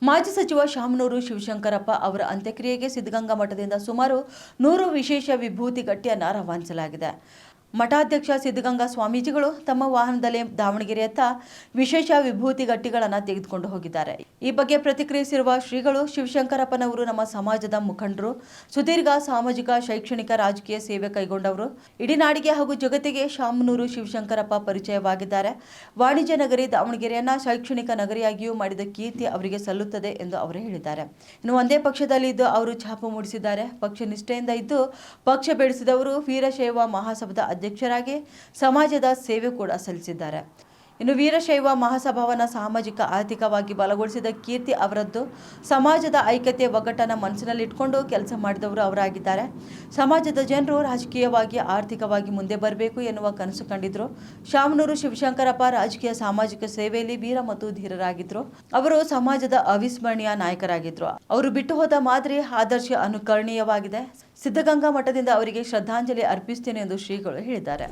ಮಾಜಿ ಸಚಿವ ಶಾಮನೂರು ಶಿವಶಂಕರಪ್ಪ ಅವರ ಅಂತ್ಯಕ್ರಿಯೆಗೆ ಸಿದ್ಧಗಂಗಾ ಮಠದಿಂದ ಸುಮಾರು 100 ವಿಶೇಷ ವಿಭೂತಿ ಗಟ್ಟಿಯನ್ನು ರವಾನಿಸಲಾಗಿದೆ. ಮಠಾಧ್ಯಕ್ಷ ಸಿದ್ಧಗಂಗಾ ಸ್ವಾಮೀಜಿಗಳು ತಮ್ಮ ವಾಹನದಲ್ಲಿ ದಾವಣಗೆರೆಯತ್ತ ವಿಶೇಷ ವಿಭೂತಿ ಗಟ್ಟಿಗಳನ್ನು ತೆಗೆದುಕೊಂಡು ಹೋಗಿದ್ದಾರೆ. ಈ ಬಗ್ಗೆ ಪ್ರತಿಕ್ರಿಯಿಸಿರುವ ಶ್ರೀಗಳು, ಶಿವಶಂಕರಪ್ಪನವರು ನಮ್ಮ ಸಮಾಜದ ಮುಖಂಡರು, ಸುದೀರ್ಘ ಸಾಮಾಜಿಕ, ಶೈಕ್ಷಣಿಕ, ರಾಜಕೀಯ ಸೇವೆ ಕೈಗೊಂಡವರು. ಇಡೀ ನಾಡಿಗೆ ಹಾಗೂ ಜಗತ್ತಿಗೆ ಶಾಮನೂರು ಶಿವಶಂಕರಪ್ಪ ಪರಿಚಯವಾಗಿದ್ದಾರೆ. ವಾಣಿಜ್ಯ ನಗರಿ ದಾವಣಗೆರೆಯನ್ನ ಶೈಕ್ಷಣಿಕ ನಗರಿಯಾಗಿಯೂ ಮಾಡಿದ ಕೀರ್ತಿ ಅವರಿಗೆ ಸಲ್ಲುತ್ತದೆ ಎಂದು ಅವರು ಹೇಳಿದ್ದಾರೆ. ಇನ್ನು ಒಂದೇ ಪಕ್ಷದಲ್ಲಿ ಇದ್ದು ಅವರು ಛಾಪು ಮೂಡಿಸಿದ್ದಾರೆ. ಪಕ್ಷ ನಿಷ್ಠೆಯಿಂದ ಇದ್ದು ಪಕ್ಷ ಬೆಳೆಸಿದವರು. ವೀರಶೈವ ಮಹಾಸಭಾದ ಅಧ್ಯಕ್ಷರಾಗಿ ಸಮಾಜದ ಸೇವೆ ಕೂಡ ಸಲ್ಲಿಸಿದ್ದಾರೆ. ಇನ್ನು ವೀರಶೈವ ಮಹಾಸಭಾವನ್ನ ಸಾಮಾಜಿಕ, ಆರ್ಥಿಕವಾಗಿ ಬಲಗೊಳಿಸಿದ ಕೀರ್ತಿ ಅವರದ್ದು. ಸಮಾಜದ ಐಕ್ಯತೆ, ಒಗ್ಗಟ್ಟನ್ನು ಮನಸ್ಸಿನಲ್ಲಿಟ್ಕೊಂಡು ಕೆಲಸ ಮಾಡಿದವರು ಅವರಾಗಿದ್ದಾರೆ. ಸಮಾಜದ ಜನರು ರಾಜಕೀಯವಾಗಿ, ಆರ್ಥಿಕವಾಗಿ ಮುಂದೆ ಬರಬೇಕು ಎನ್ನುವ ಕನಸು ಕಂಡಿದ್ರು. ಶಾಮನೂರು ಶಿವಶಂಕರಪ್ಪ ರಾಜಕೀಯ, ಸಾಮಾಜಿಕ ಸೇವೆಯಲ್ಲಿ ವೀರ ಮತ್ತು ಧೀರರಾಗಿದ್ರು. ಅವರು ಸಮಾಜದ ಅವಿಸ್ಮರಣೀಯ ನಾಯಕರಾಗಿದ್ರು. ಅವರು ಬಿಟ್ಟು ಹೋದ ಮಾದರಿ, ಆದರ್ಶ ಅನುಕರಣೀಯವಾಗಿದೆ. ಸಿದ್ಧಗಂಗಾ ಮಠದಿಂದ ಅವರಿಗೆ ಶ್ರದ್ಧಾಂಜಲಿ ಅರ್ಪಿಸುತ್ತೇನೆ ಎಂದು ಶ್ರೀಗಳು ಹೇಳಿದ್ದಾರೆ.